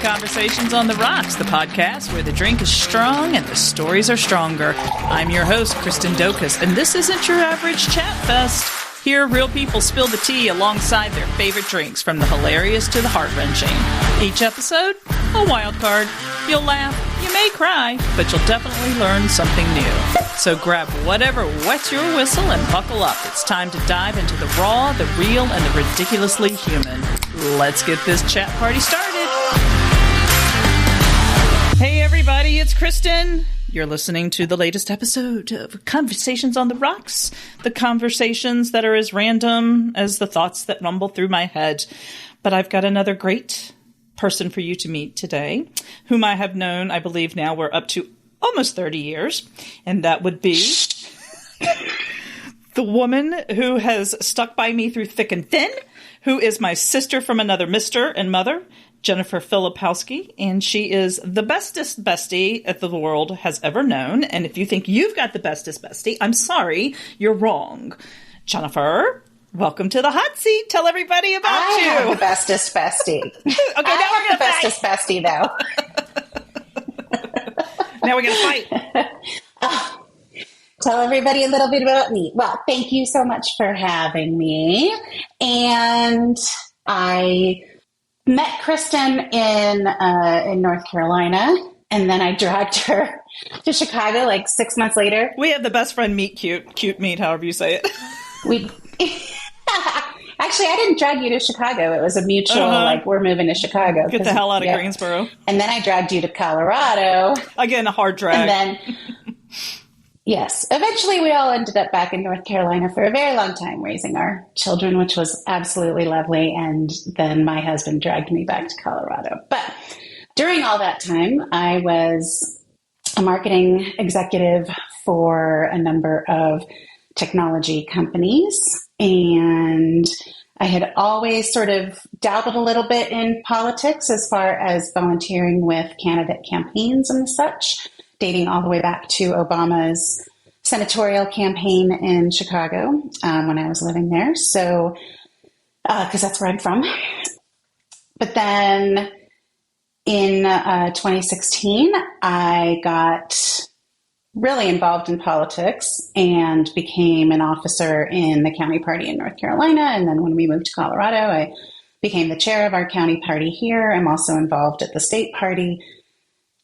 Conversations on the Rocks, the podcast where the drink is strong and the stories are stronger. I'm your host, Kristen Dokas, and this isn't your average chat fest. Here, real people spill the tea alongside their favorite drinks, from the hilarious to the heart-wrenching. Each episode, a wild card. You'll laugh, you may cry, but you'll definitely learn something new. So grab whatever wets your whistle and buckle up. It's time to dive into the raw, the real, and the ridiculously human. Let's get this chat party started. Hey everybody, it's Kristen. You're listening to the latest episode of Conversations on the Rocks, the conversations that are as random as the thoughts that rumble through my head. But I've got another great person for you to meet today, whom I have known, I believe now we're up to almost 30 years, and that would be the woman who has stuck by me through thick and thin, who is my sister from another mister and mother, Jennifer Filipowski, and she is the bestest bestie that the world has ever known. And if you think you've got the bestest bestie, I'm sorry, you're wrong. Jennifer, welcome to the hot seat. Tell everybody about you. I have the bestest bestie. Okay, now we're the bestest bestie, though. Now we're going to fight. Tell everybody a little bit about me. Well, thank you so much for having me. And I met Kristen in North Carolina, and then I dragged her to Chicago like 6 months later. We have the best friend meet cute meet, however you say it. Actually, I didn't drag you to Chicago. It was a mutual, we're moving to Chicago. Get the hell out of Greensboro. And then I dragged you to Colorado. Again, a hard drag. And then, yes, eventually we all ended up back in North Carolina for a very long time raising our children, which was absolutely lovely. And then my husband dragged me back to Colorado. But during all that time, I was a marketing executive for a number of technology companies. And I had always sort of dabbled a little bit in politics as far as volunteering with candidate campaigns and such, dating all the way back to Obama's senatorial campaign in Chicago when I was living there. So, because that's where I'm from. But then in 2016, I got really involved in politics and became an officer in the county party in North Carolina. And then when we moved to Colorado, I became the chair of our county party here. I'm also involved at the state party,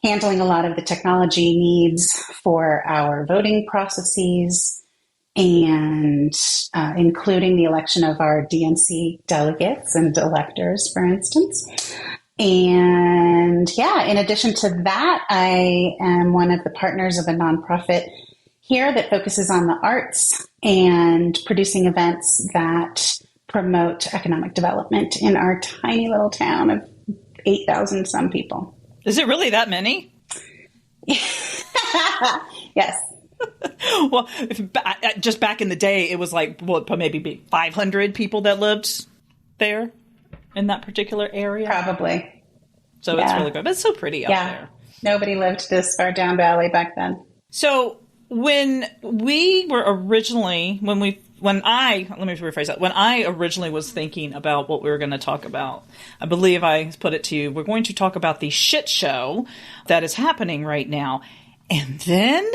handling a lot of the technology needs for our voting processes and including the election of our DNC delegates and electors, for instance. And in addition to that, I am one of the partners of a nonprofit here that focuses on the arts and producing events that promote economic development in our tiny little town of 8,000 some people. Is it really that many? Yes. Well, just back in the day, it was like, maybe 500 people that lived there in that particular area? Probably. So it's really good. But it's so pretty out there. Nobody lived this far down valley back then. So when we were originally, when I originally was thinking about what we were going to talk about, I believe I put it to you, we're going to talk about the shit show that is happening right now. And then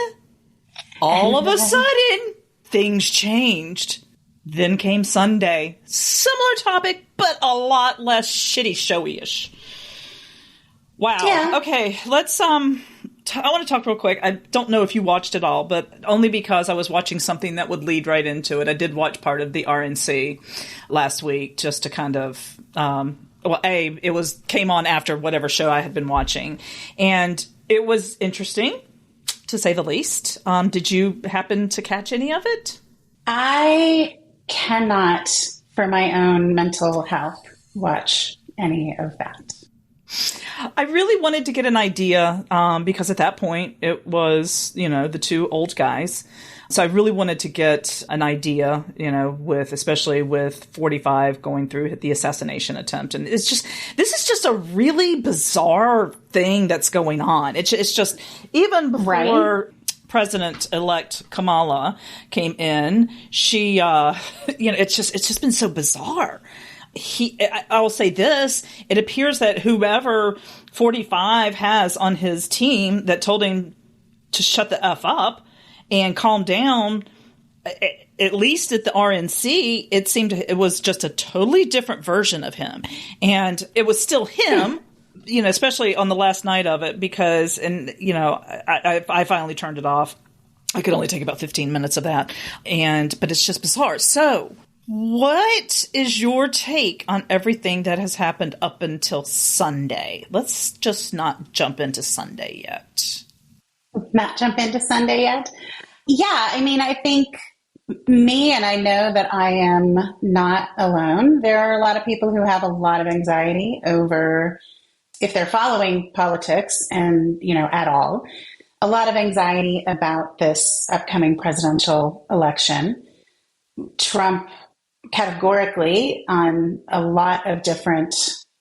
all of a sudden things changed. Then came Sunday. Similar topic, but a lot less shitty showy-ish. Wow. Yeah. Okay, let's, I want to talk real quick. I don't know if you watched it all, but only because I was watching something that would lead right into it. I did watch part of the RNC last week just to kind of, it came on after whatever show I had been watching. And it was interesting, to say the least. Did you happen to catch any of it? I cannot, for my own mental health, watch any of that. I really wanted to get an idea because at that point it was, the two old guys. So I really wanted to get an idea, especially with 45 going through the assassination attempt. And this is just a really bizarre thing that's going on. It's just, even before President-elect Kamala came in, she, it's just been so bizarre. I will say this, it appears that whoever 45 has on his team that told him to shut the F up and calm down. At least at the RNC, it was just a totally different version of him. And it was still him, especially on the last night of it, because, I finally turned it off. I could only take about 15 minutes of that. But it's just bizarre. So what is your take on everything that has happened up until Sunday? Let's just not jump into Sunday yet. Not jump into Sunday yet? Yeah, I mean, I think and I know that I am not alone. There are a lot of people who have a lot of anxiety over, if they're following politics and, at all, a lot of anxiety about this upcoming presidential election. Trump categorically, on a lot of different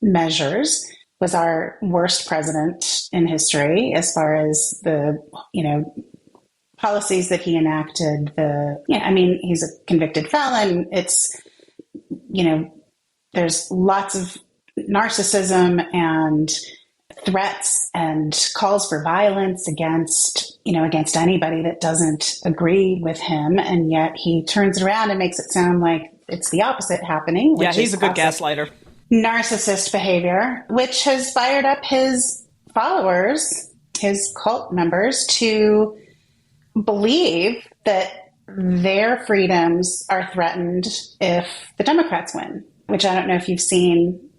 measures, was our worst president in history as far as the, policies that he enacted. He's a convicted felon. It's, there's lots of narcissism and threats and calls for violence against anybody that doesn't agree with him. And yet he turns it around and makes it sound like it's the opposite happening. Yeah, he's a good gaslighter. Narcissist behavior, which has fired up his followers, his cult members, to believe that their freedoms are threatened if the Democrats win, which I don't know if you've seen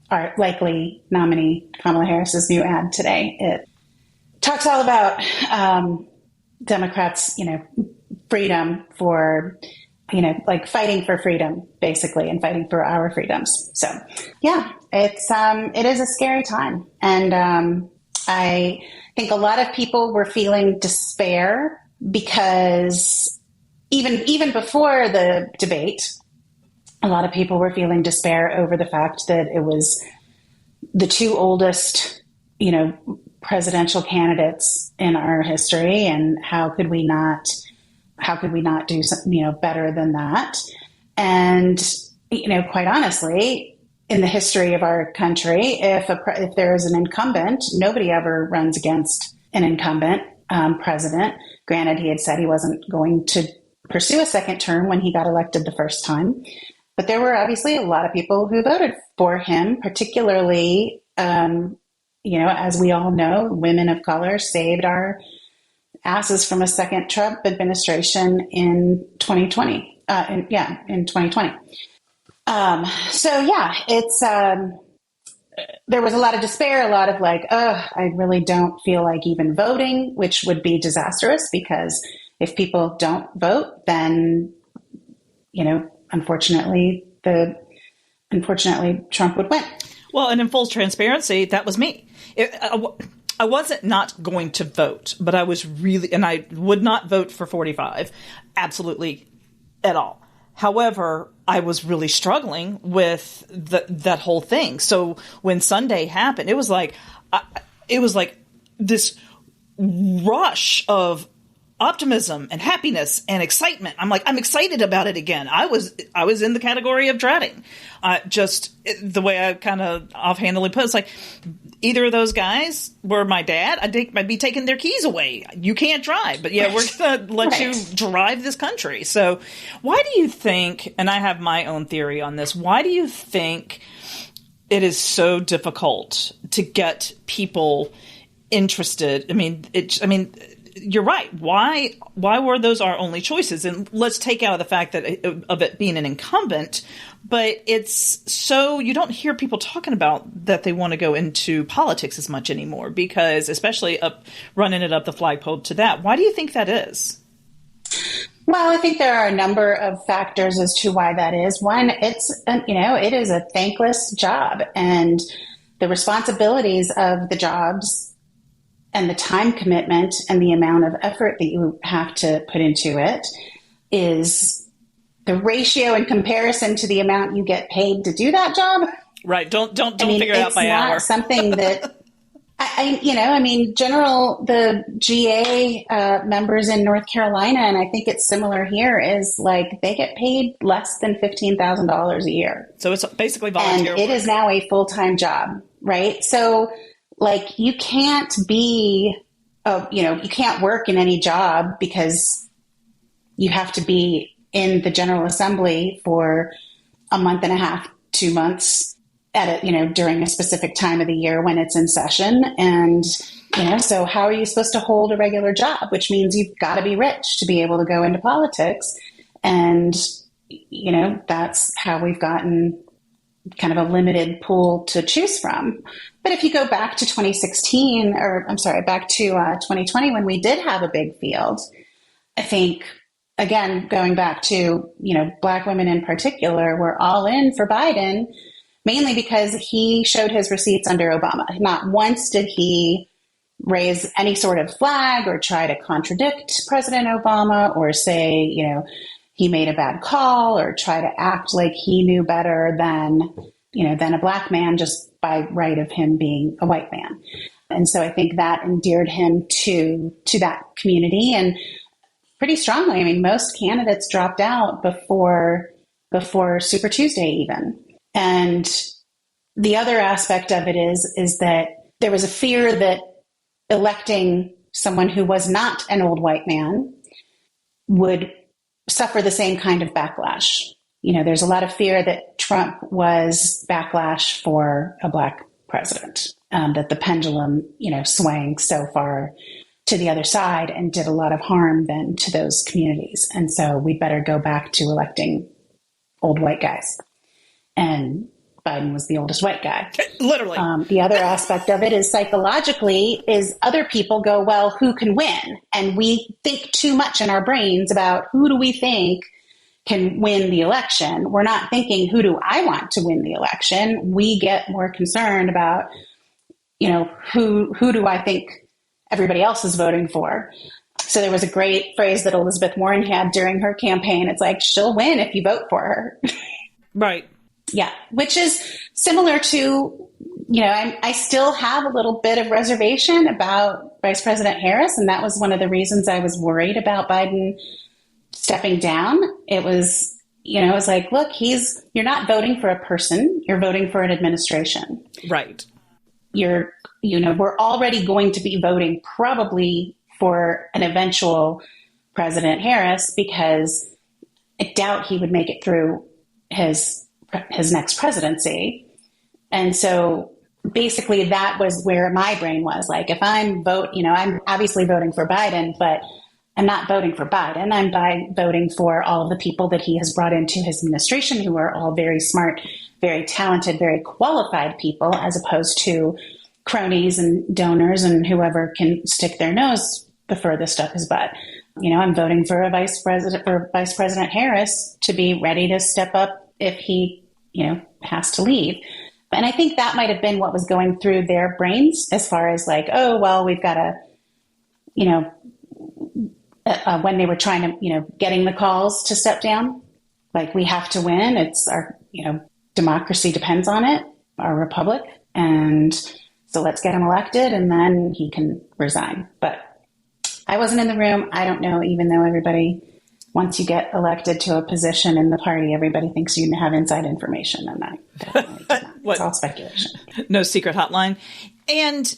our likely nominee, Kamala Harris's new ad today. It talks all about Democrats, freedom for, like fighting for freedom, basically, and fighting for our freedoms. So, yeah, it is a scary time. And I think a lot of people were feeling despair because even before the debate, a lot of people were feeling despair over the fact that it was the two oldest, presidential candidates in our history, and how could we not do something, better than that? And, quite honestly, in the history of our country, if there is an incumbent, nobody ever runs against an incumbent president. Granted, he had said he wasn't going to pursue a second term when he got elected the first time. But there were obviously a lot of people who voted for him, particularly, as we all know, women of color saved our asses from a second Trump administration in 2020. In 2020. There was a lot of despair, a lot of like, I really don't feel like even voting, which would be disastrous, because if people don't vote, then, unfortunately Trump would win. Well, and in full transparency, that was me. I wasn't not going to vote, but I was and I would not vote for 45, absolutely at all. However, I was really struggling with that whole thing. So when Sunday happened, it was like this rush of optimism and happiness and excitement. I'm excited about it again. I was in the category of dreading. Just the way I kind of offhandedly put it, it's like, either of those guys were my dad, I'd be taking their keys away. You can't drive, but yeah, we're going to let you drive this country. So why do you think, and I have my own theory on this, why do you think it is so difficult to get people interested? You're right. Why were those our only choices? And let's take out of the fact of it being an incumbent, but it's so you don't hear people talking about that they want to go into politics as much anymore, because especially running it up the flagpole to that. Why do you think that is? Well, I think there are a number of factors as to why that is. One, it is a thankless job, and the responsibilities of the jobs and the time commitment and the amount of effort that you have to put into it is the ratio in comparison to the amount you get paid to do that job. Right. Don't figure it out by hour. It's not something that the GA members in North Carolina, and I think it's similar here, is like they get paid less than $15,000 a year. So it's basically volunteer and it work. is now a full-time job, right? So like you can't you can't work in any job because you have to be in the General Assembly for a month and a half, 2 months during a specific time of the year when it's in session. And, so how are you supposed to hold a regular job, which means you've got to be rich to be able to go into politics. And, that's how we've gotten kind of a limited pool to choose from. But if you go back to 2016, back to 2020, when we did have a big field, I think, again, going back to, Black women in particular, were all in for Biden, mainly because he showed his receipts under Obama. Not once did he raise any sort of flag or try to contradict President Obama or say, he made a bad call or try to act like he knew better than a Black man just by right of him being a white man. And so I think that endeared him to that community and pretty strongly. I mean, most candidates dropped out before Super Tuesday even. And the other aspect of it is that there was a fear that electing someone who was not an old white man would suffer the same kind of backlash. There's a lot of fear that Trump was backlash for a Black president, that the pendulum, swang so far to the other side and did a lot of harm then to those communities. And so we'd better go back to electing old white guys. And Biden was the oldest white guy. Literally. The other aspect of it is psychologically is other people go, well, who can win? And we think too much in our brains about who do we think can win the election. We're not thinking, who do I want to win the election? We get more concerned about, who do I think everybody else is voting for? So there was a great phrase that Elizabeth Warren had during her campaign. It's like, she'll win if you vote for her. Right. Yeah, which is similar to, I still have a little bit of reservation about Vice President Harris. And that was one of the reasons I was worried about Biden stepping down. It was, it was like, look, you're not voting for a person, you're voting for an administration. Right. We're already going to be voting probably for an eventual President Harris because I doubt he would make it through his next presidency. And so basically that was where my brain was like, if I'm I'm obviously voting for Biden, but I'm not voting for Biden. I'm voting for all of the people that he has brought into his administration who are all very smart, very talented, very qualified people, as opposed to cronies and donors and whoever can stick their nose the furthest up his butt. I'm voting for Vice President Harris to be ready to step up if he, has to leave. And I think that might have been what was going through their brains as far as like, oh, well, we've got to, when they were trying to, getting the calls to step down, like we have to win. It's our, democracy depends on it, our republic. And so let's get him elected and then he can resign. But I wasn't in the room. I don't know, even though once you get elected to a position in the party, everybody thinks you have inside information, and I definitely do not. It's all speculation. No secret hotline. And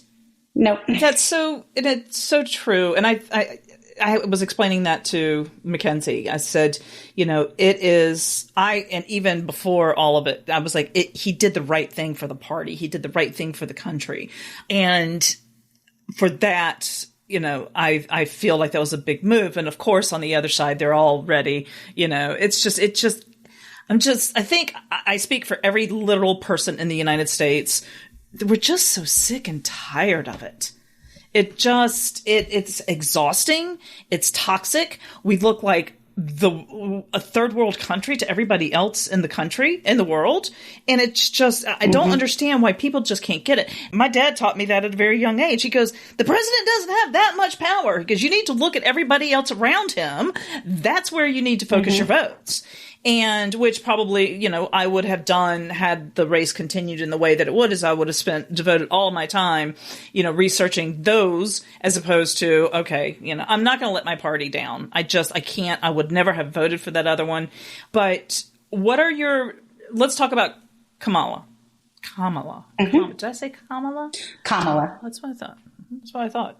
nope. It's so true. And I was explaining that to Mackenzie. I said, and even before all of it, I was like, he did the right thing for the party. He did the right thing for the country. And for that, I feel like that was a big move. And of course, on the other side, they're all ready. I think I speak for every literal person in the United States. We're just so sick and tired of it. It's exhausting. It's toxic. We look like a third world country to everybody else in the world. And it's just, I don't understand why people just can't get it. My dad taught me that at a very young age. He goes, the president doesn't have that much power because you need to look at everybody else around him. That's where you need to focus your votes. And which probably, you know, I would have done had the race continued in the way that it would, as I would have devoted all my time, you know, researching those as opposed to, okay, you know, I'm not going to let my party down. I can't, I would never have voted for that other one. But let's talk about Kamala. Mm-hmm. Did I say Kamala? Kamala. That's what I thought.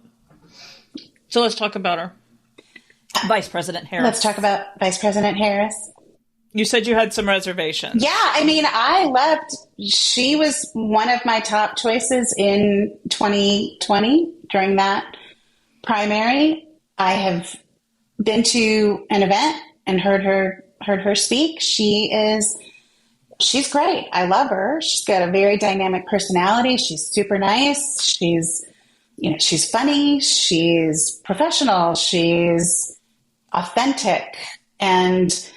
So let's talk about her. Vice President Harris. Let's talk about Vice President Harris. You said you had some reservations. Yeah, I mean, she was one of my top choices in 2020 during that primary. I have been to an event and heard her speak. She's great. I love her. She's got a very dynamic personality. She's super nice. She's funny. She's professional. She's authentic. And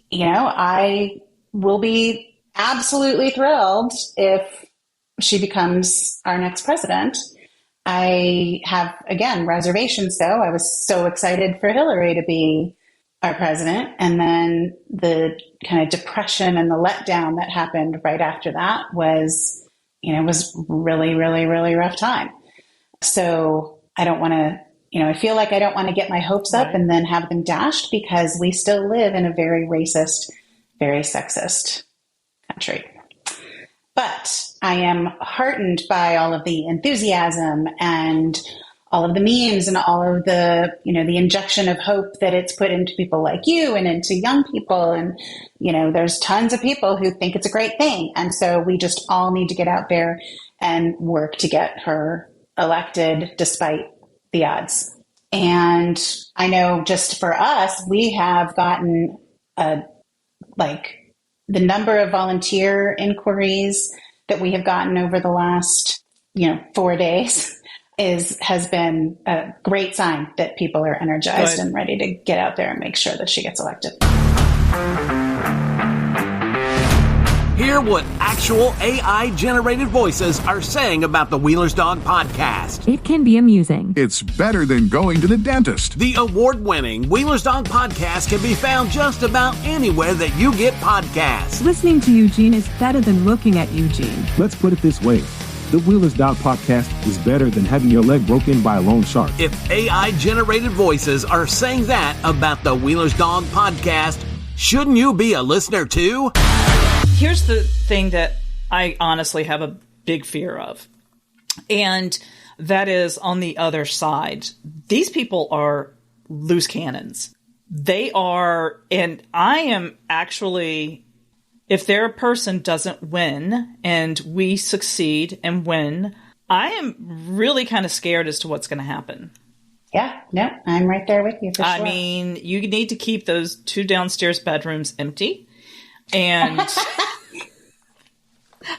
you know, I will be absolutely thrilled if she becomes our next president. I have, again, reservations, though. I was so excited for Hillary to be our president. And then the kind of depression and the letdown that happened right after that was really, really, really rough time. So I don't want to, I feel like I don't want to get my hopes up and then have them dashed, because we still live in a very racist, very sexist country. But I am heartened by all of the enthusiasm and all of the memes and all of the, the injection of hope that it's put into people like you and into young people. And, there's tons of people who think it's a great thing. And so we just all need to get out there and work to get her elected despite the odds. And I know just for us, we have gotten the number of volunteer inquiries that we have gotten over the last, 4 days has been a great sign that people are energized and ready to get out there and make sure that she gets elected. Hear what actual AI-generated voices are saying about the Wheeler's Dog podcast. It can be amusing. It's better than going to the dentist. The award-winning Wheeler's Dog podcast can be found just about anywhere that you get podcasts. Listening to Eugene is better than looking at Eugene. Let's put it this way. The Wheeler's Dog podcast is better than having your leg broken by a loan shark. If AI-generated voices are saying that about the Wheeler's Dog podcast, shouldn't you be a listener too? Here's the thing that I honestly have a big fear of, and that is on the other side. These people are loose cannons. They are, and I am actually, if their person doesn't win and we succeed and win, I am really kind of scared as to what's going to happen. Yeah, no, I'm right there with you for sure. I mean, you need to keep those 2 downstairs bedrooms empty. And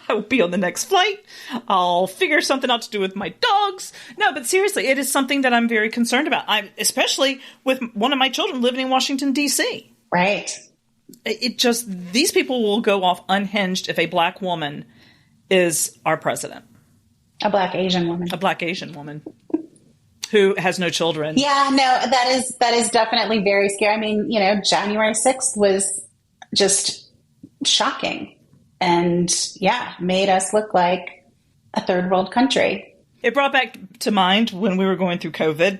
I will be on the next flight. I'll figure something out to do with my dogs. No, but seriously, it is something that I'm very concerned about. Especially with one of my children living in Washington, D.C. Right. These people will go off unhinged if a black woman is our president. A black Asian woman. A black Asian woman. Who has no children. Yeah, no, that is definitely very scary. I mean, January 6th was just shocking and made us look like a third world country. It brought back to mind when we were going through COVID.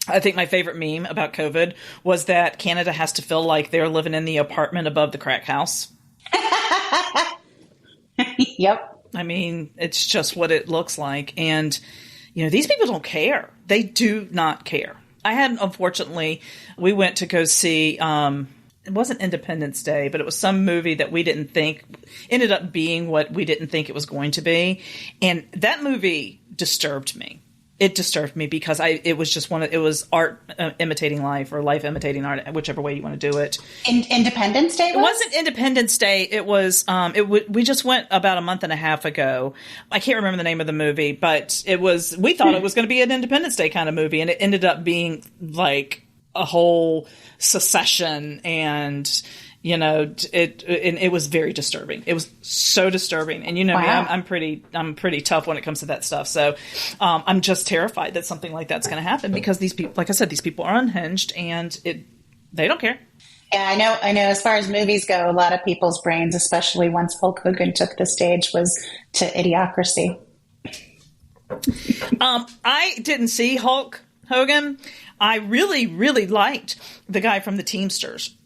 I think my favorite meme about COVID was that Canada has to feel like they're living in the apartment above the crack house. Yep. I mean, it's just what it looks like. And, these people don't care. They do not care. Unfortunately, we went to go see, it wasn't Independence Day, but it was some movie that we didn't think ended up being what we didn't think it was going to be. And that movie disturbed me. It disturbed me because it was art imitating life, or life imitating art, whichever way you want to do it. Independence Day? It wasn't Independence Day. It was, we just went about a month and a half ago. I can't remember the name of the movie, but we thought it was going to be an Independence Day kind of movie, and it ended up being like a whole secession, and it was very disturbing. It was so disturbing, and wow. I'm pretty tough when it comes to that stuff. So I'm just terrified that something like that's going to happen, because these people, like I said, these people are unhinged, and they don't care. Yeah, I know. As far as movies go, a lot of people's brains, especially once Hulk Hogan took the stage, was to Idiocracy. I didn't see Hulk Hogan. I really, really liked the guy from the Teamsters.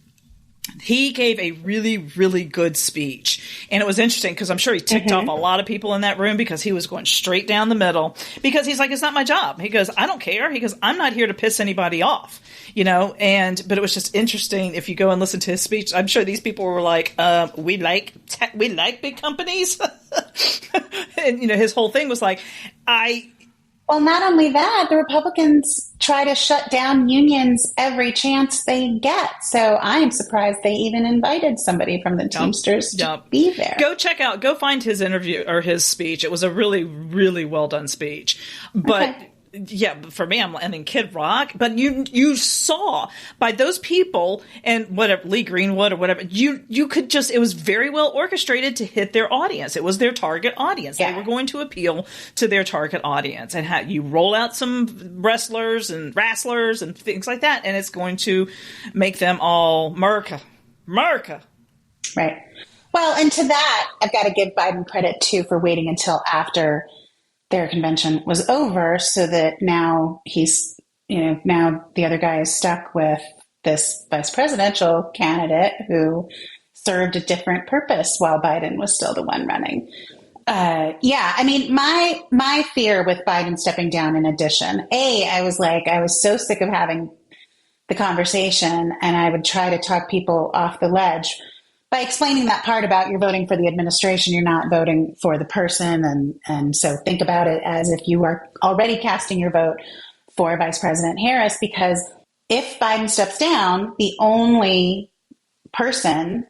He gave a really, really good speech. And it was interesting because I'm sure he ticked off a lot of people in that room because he was going straight down the middle. Because he's like, it's not my job. He goes, I don't care. He goes, I'm not here to piss anybody off. But it was just interesting if you go and listen to his speech. I'm sure these people were like, we like big companies. And, his whole thing was like, Well, not only that, the Republicans try to shut down unions every chance they get. So I am surprised they even invited somebody from the Teamsters to be there. Go find his interview or his speech. It was a really, really well done speech. But Okay. yeah, for me, Kid Rock. But you saw by those people and whatever, Lee Greenwood or whatever, you could just, it was very well orchestrated to hit their audience. It was their target audience. Yeah. They were going to appeal to their target audience. And you roll out some wrestlers and wrestlers and things like that, and it's going to make them all America. Right. Well, and to that, I've got to give Biden credit, too, for waiting until after their convention was over so that now he's, now the other guy is stuck with this vice presidential candidate who served a different purpose while Biden was still the one running. My fear with Biden stepping down, in addition, I was so sick of having the conversation, and I would try to talk people off the ledge by explaining that part about you're voting for the administration, you're not voting for the person. And so think about it as if you are already casting your vote for Vice President Harris, because if Biden steps down, the only person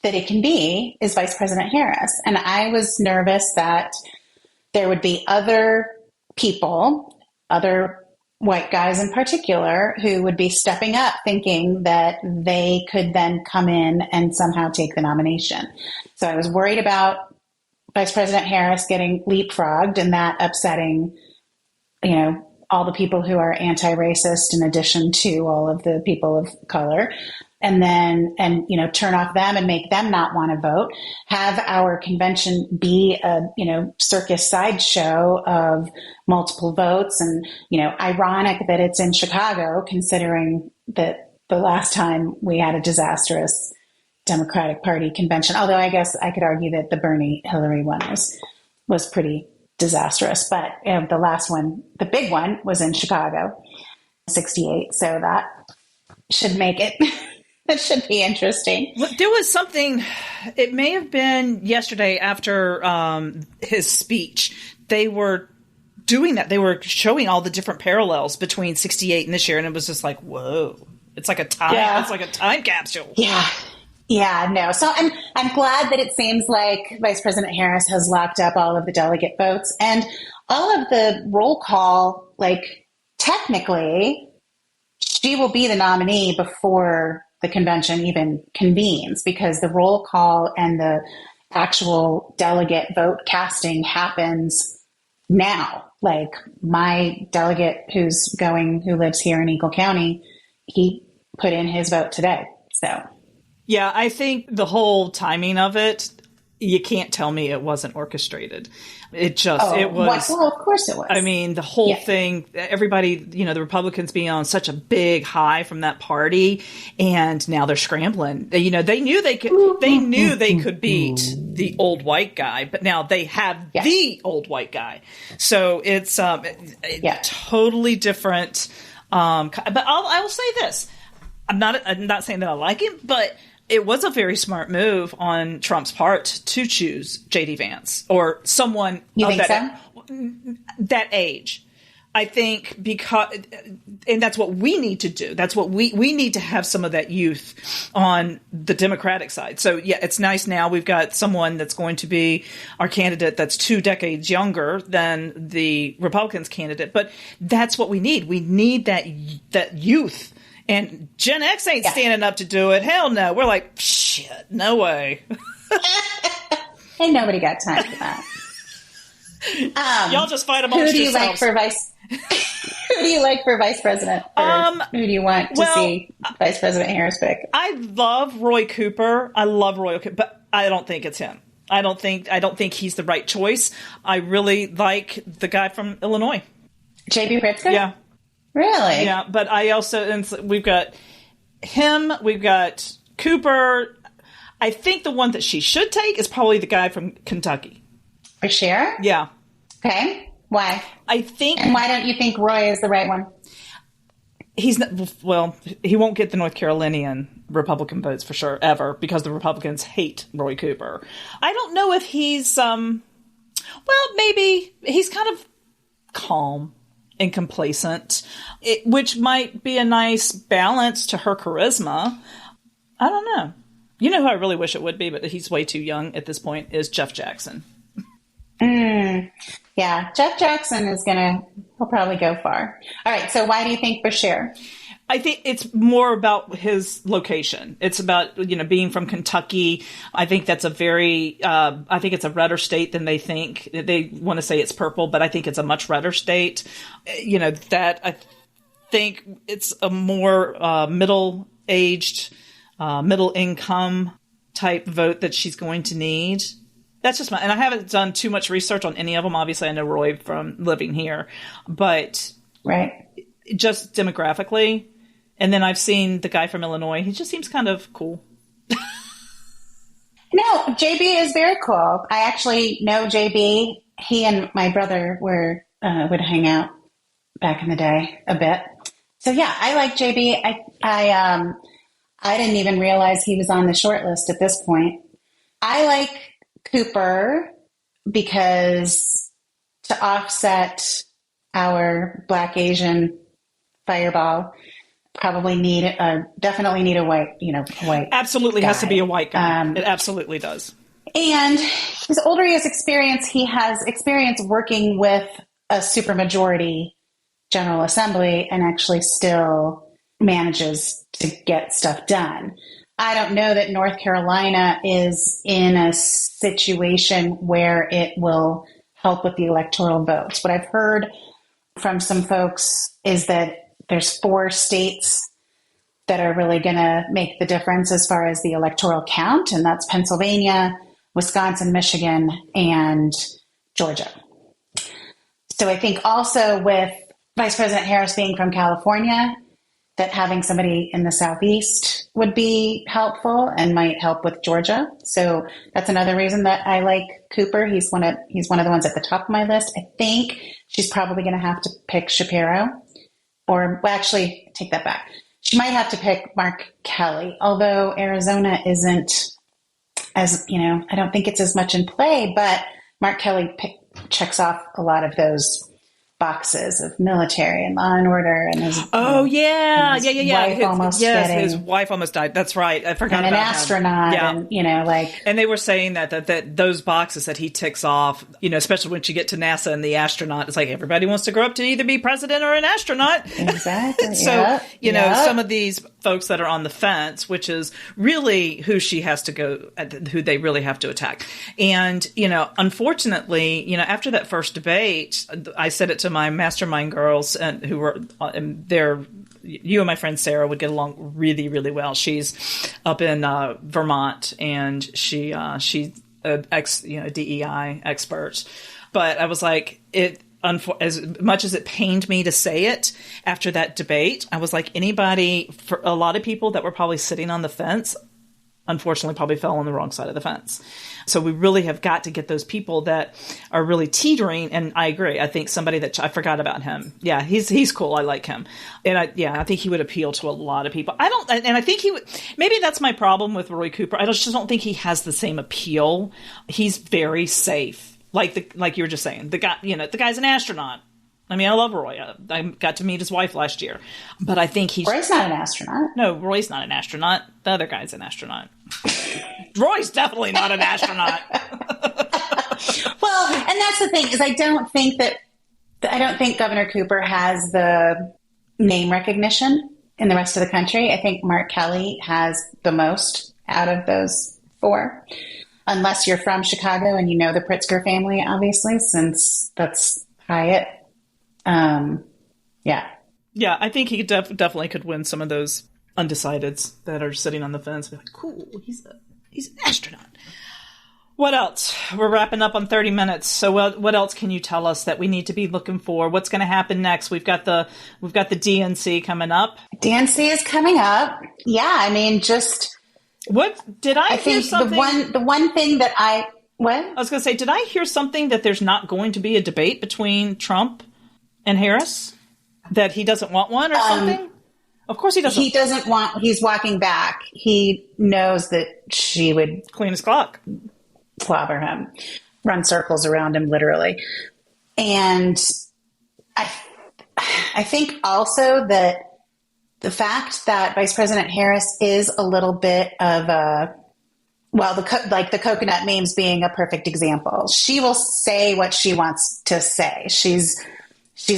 that it can be is Vice President Harris. And I was nervous that there would be other people, other white guys in particular, who would be stepping up thinking that they could then come in and somehow take the nomination. So I was worried about Vice President Harris getting leapfrogged and that upsetting, all the people who are anti-racist in addition to all of the people of color. And turn off them and make them not want to vote, have our convention be a, circus sideshow of multiple votes. And, ironic that it's in Chicago, considering that the last time we had a disastrous Democratic Party convention, although I guess I could argue that the Bernie Hillary one was pretty disastrous. But the last one, the big one, was in Chicago, 68. So that should make it... That should be interesting. There was something, it may have been yesterday after his speech, they were doing that. They were showing all the different parallels between 68 and this year, and it was just like, whoa. It's like a time capsule. Yeah. Yeah, no. So I'm glad that it seems like Vice President Harris has locked up all of the delegate votes and all of the roll call. Technically, she will be the nominee before the convention even convenes, because the roll call and the actual delegate vote casting happens now. My delegate who lives here in Eagle County, he put in his vote today. So, yeah, I think the whole timing of it, you can't tell me it wasn't orchestrated. It was. Well, of course it was. I mean, the whole thing, everybody, the Republicans being on such a big high from that party, and now they're scrambling. They knew they could beat the old white guy, but now they have the old white guy. So it's totally different. But I will say this. I'm not saying that I like him, but it was a very smart move on Trump's part to choose J.D. Vance or someone of that age. I think and that's what we need to do. That's what we need to have some of that youth on the Democratic side. So yeah, it's nice now we've got someone that's going to be our candidate that's 2 decades younger than the Republicans candidate. But that's what we need. We need that youth. And Gen X ain't standing up to do it. Hell no. We're like, shit, no way. Ain't nobody got time for that. Y'all just fight amongst yourselves. Who do you like for vice? Who do you like for vice president? Or who do you want to see Vice President Harris pick? I love Roy Cooper. I love Roy Cooper, but I don't think it's him. I don't think he's the right choice. I really like the guy from Illinois. J.B. Pritzker? Yeah. Really? Yeah, but I also, and we've got him, we've got Cooper. I think the one that she should take is probably the guy from Kentucky. For sure? Yeah. Okay. Why? And why don't you think Roy is the right one? He's not, well, he won't get the North Carolinian Republican votes for sure, ever, because the Republicans hate Roy Cooper. I don't know if he's, maybe he's kind of calm and complacent, which might be a nice balance to her charisma. I don't know. You know who I really wish it would be, but he's way too young at this point, is Jeff Jackson. Yeah, Jeff Jackson he'll probably go far. All right, so why do you think Bashir? I think it's more about his location. It's about, being from Kentucky. I think that's I think it's a redder state than they think. They want to say it's purple, but I think it's a much redder state. That I think it's a more middle-aged, middle-income type vote that she's going to need. That's just and I haven't done too much research on any of them. Obviously, I know Roy from living here, but right, just demographically. And then I've seen the guy from Illinois. He just seems kind of cool. No, JB is very cool. I actually know JB. He and my brother would hang out back in the day a bit. So yeah, I like JB. I didn't even realize he was on the short list at this point. I like Cooper because to offset our Black Asian fireball, definitely need a white. Absolutely guy. Has to be a white guy. It absolutely does. And his older he has experience working with a supermajority General Assembly and actually still manages to get stuff done. I don't know that North Carolina is in a situation where it will help with the electoral votes. What I've heard from some folks is that there's 4 states that are really going to make the difference as far as the electoral count, and that's Pennsylvania, Wisconsin, Michigan, and Georgia. So I think also with Vice President Harris being from California, that having somebody in the Southeast would be helpful and might help with Georgia. So that's another reason that I like Cooper. He's one of the ones at the top of my list. I think she's probably going to have to pick Shapiro, actually, take that back. She might have to pick Mark Kelly, although Arizona isn't as, I don't think it's as much in play, but Mark Kelly checks off a lot of those boxes of military and law and order, and his his wife almost died. That's right. I forgot and about an astronaut, him. and and they were saying that those boxes that he ticks off, especially once you get to NASA and the astronaut, it's like everybody wants to grow up to either be president or an astronaut. Exactly. So some of these folks that are on the fence, which is really who she has to go, who they really have to attack. And unfortunately, after that first debate, I said it to my mastermind girls, and who were there. You and my friend Sarah would get along really, really well. She's up in Vermont, and she's an DEI expert. But I was like, as much as it pained me to say it after that debate, I was like, for a lot of people that were probably sitting on the fence, unfortunately probably fell on the wrong side of the fence. So we really have got to get those people that are really teetering. And I agree. I think somebody that I forgot about him. Yeah, he's cool. I like him. And I think he would appeal to a lot of people. I think he would, maybe that's my problem with Roy Cooper. I just don't think he has the same appeal. He's very safe. Like you were just saying, the guy's an astronaut. I mean, I love Roy. I got to meet his wife last year, but I think Roy's not an astronaut. No, Roy's not an astronaut. The other guy's an astronaut. Roy's definitely not an astronaut. Well, and that's the thing is I don't think Governor Cooper has the name recognition in the rest of the country. I think Mark Kelly has the most out of those 4. Unless you're from Chicago and you know the Pritzker family, obviously, since that's Hyatt. Yeah. Yeah, I think he definitely could win some of those undecideds that are sitting on the fence. Be like, cool, he's an astronaut. What else? We're wrapping up on 30 minutes. So what else can you tell us that we need to be looking for? What's going to happen next? We've got the DNC coming up. DNC is coming up. Yeah, I mean, what did I hear think something? the one thing that I was going to say, did I hear something that there's not going to be a debate between Trump and Harris? That he doesn't want one or something? Of course he doesn't. He doesn't want, he's walking back. He knows that she would clean his clock. Clobber him, run circles around him, literally. And I think also that the fact that Vice President Harris is a little bit of the coconut memes being a perfect example. She will say what she wants to say. She's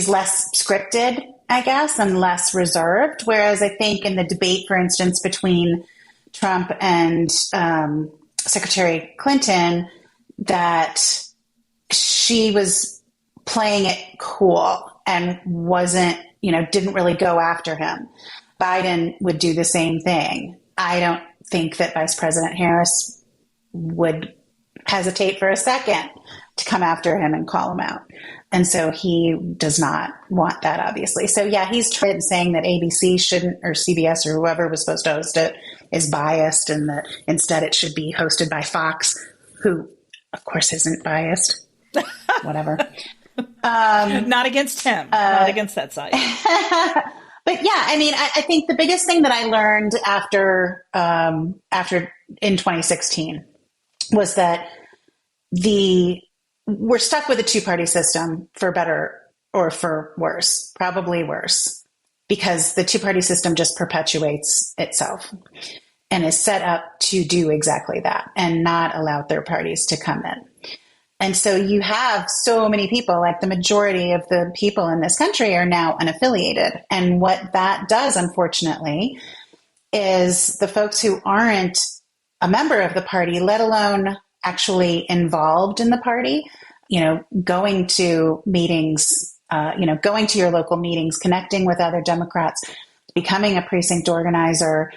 less scripted, I guess, and less reserved. Whereas I think in the debate, for instance, between Trump and Secretary Clinton, that she was playing it cool and didn't really go after him. Biden would do the same thing. I don't think that Vice President Harris would hesitate for a second to come after him and call him out. And so he does not want that, obviously. So yeah, he's saying that ABC shouldn't, or CBS or whoever was supposed to host it, is biased, and that instead it should be hosted by Fox, who of course isn't biased. Whatever. Not against him, not against that side. But yeah, I mean, I think the biggest thing that I learned after in 2016 was that we're stuck with a two-party system, for better or for worse, probably worse, because the two-party system just perpetuates itself and is set up to do exactly that and not allow third parties to come in. And so you have so many people, like the majority of the people in this country are now unaffiliated. And what that does, unfortunately, is the folks who aren't a member of the party, let alone actually involved in the party, going to meetings, going to your local meetings, connecting with other Democrats, becoming a precinct organizer.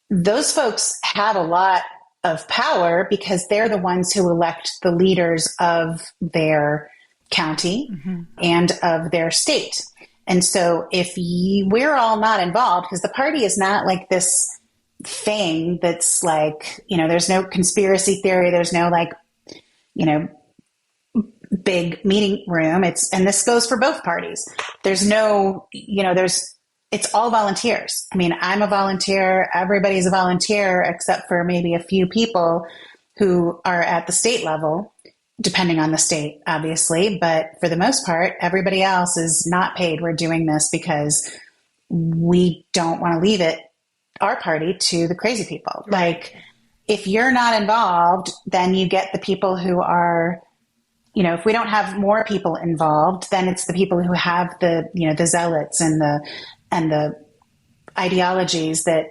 Those folks have a lot of power because they're the ones who elect the leaders of their county and of their state. And so if we're all not involved, because the party is not like this thing that's like, there's no conspiracy theory, there's no big meeting room. And this goes for both parties. There's no, it's all volunteers. I mean, I'm a volunteer. Everybody's a volunteer except for maybe a few people who are at the state level, depending on the state, obviously. But for the most part, everybody else is not paid. We're doing this because we don't want to leave our party to the crazy people. Like, if you're not involved, then you get the people who are, if we don't have more people involved, then it's the people who have the zealots and the ideologies that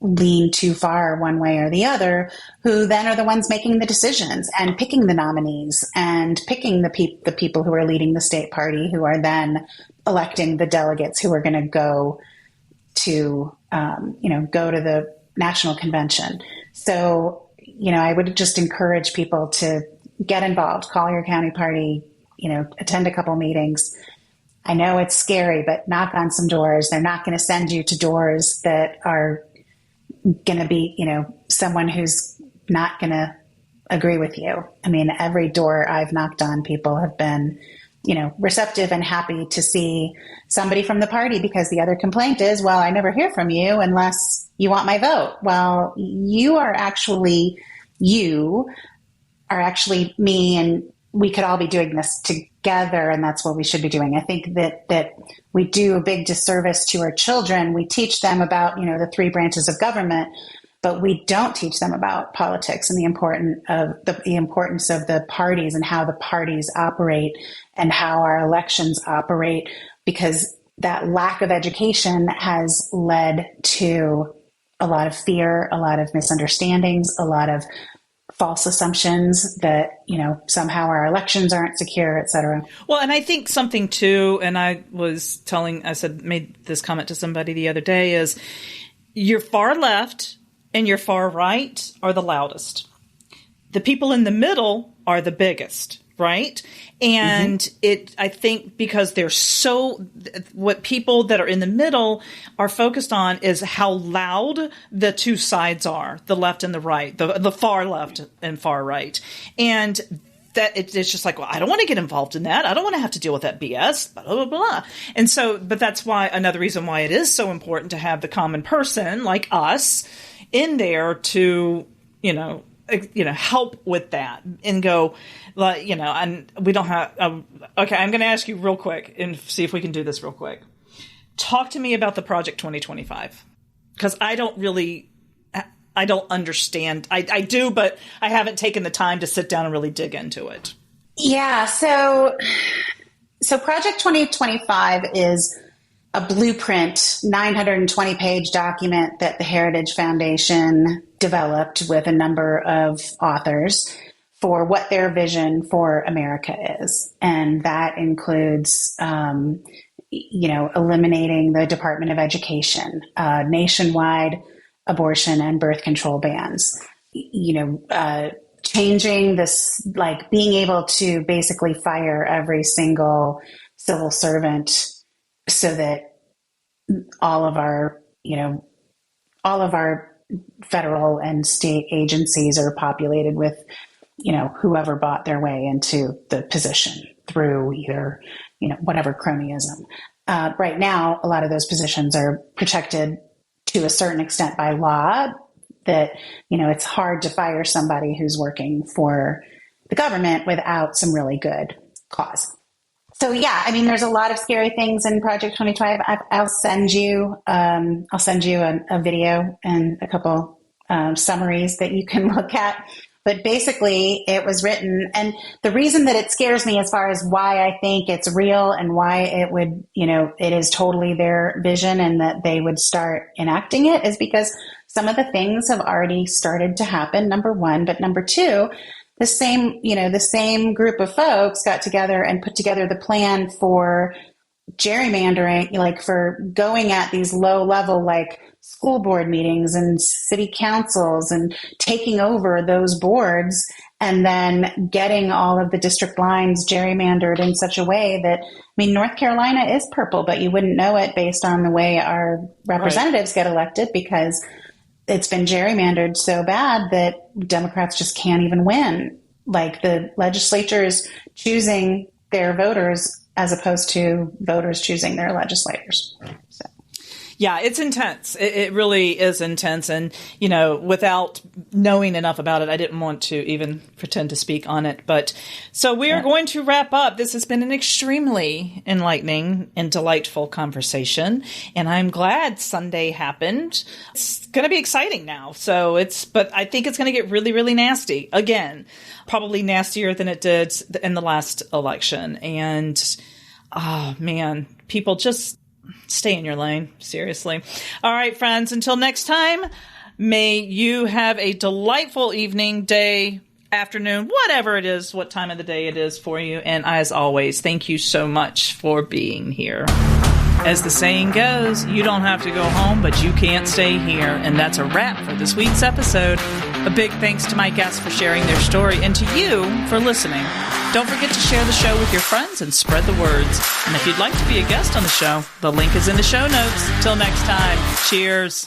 lean too far one way or the other, who then are the ones making the decisions and picking the nominees and picking the people who are leading the state party, who are then electing the delegates who are going to go to the national convention. So, I would just encourage people to get involved, call your county party, attend a couple meetings. I know it's scary, but knock on some doors. They're not going to send you to doors that are going to be, someone who's not going to agree with you. I mean, every door I've knocked on, people have been, receptive and happy to see somebody from the party, because the other complaint is, well, I never hear from you unless you want my vote. Well, you are actually me, and we could all be doing this together, and that's what we should be doing. I think that we do a big disservice to our children. We teach them about, the three branches of government, but we don't teach them about politics and the importance of the parties and how the parties operate and how our elections operate, because that lack of education has led to a lot of fear, a lot of misunderstandings, a lot of false assumptions that, somehow our elections aren't secure, et cetera. Well, and I think something too, and made this comment to somebody the other day, is your far left and your far right are the loudest. The people in the middle are the biggest, right? And I think because what people that are in the middle are focused on is how loud the two sides are, the left and the right, the far left and far right. And that it's just like, well, I don't want to get involved in that. I don't want to have to deal with that BS, blah, blah, blah. And so, but that's why another reason why it is so important to have the common person like us in there to, help with that and go, and we don't have, okay, I'm going to ask you real quick and see if we can do this real quick. Talk to me about the Project 2025, because I don't understand. I do, but I haven't taken the time to sit down and really dig into it. Yeah. So Project 2025 is a blueprint, 920-page document that the Heritage Foundation developed with a number of authors for what their vision for America is. And that includes, eliminating the Department of Education, nationwide abortion and birth control bans, changing this, like being able to basically fire every single civil servant so that all of our federal and state agencies are populated with, whoever bought their way into the position through either, whatever cronyism. Right now, a lot of those positions are protected to a certain extent by law that, it's hard to fire somebody who's working for the government without some really good cause. So yeah, there's a lot of scary things in Project 25. I'll send you a video and a couple summaries that you can look at. But basically, it was written, and the reason that it scares me as far as why I think it's real and why it would, it is totally their vision and that they would start enacting it is because some of the things have already started to happen, number one. But number two, the same group of folks got together and put together the plan for gerrymandering, like for going at these low level, like school board meetings and city councils and taking over those boards and then getting all of the district lines gerrymandered in such a way that, North Carolina is purple, but you wouldn't know it based on the way our representatives get elected because it's been gerrymandered so bad that Democrats just can't even win. Like the legislature is choosing their voters as opposed to voters choosing their legislators. So. Yeah, it's intense. It really is intense. And, without knowing enough about it, I didn't want to even pretend to speak on it. But so we are going to wrap up. This has been an extremely enlightening and delightful conversation. And I'm glad Sunday happened. It's going to be exciting now. But I think it's going to get really, really nasty again, probably nastier than it did in the last election. And, oh man, people just stay in your lane. Seriously. All right, friends, until next time, may you have a delightful evening, day, afternoon, whatever it is, what time of the day it is for you. And as always, thank you so much for being here. As the saying goes, you don't have to go home, but you can't stay here. And that's a wrap for this week's episode. A big thanks to my guests for sharing their story and to you for listening. Don't forget to share the show with your friends and spread the words. And if you'd like to be a guest on the show, the link is in the show notes. Till next time, cheers.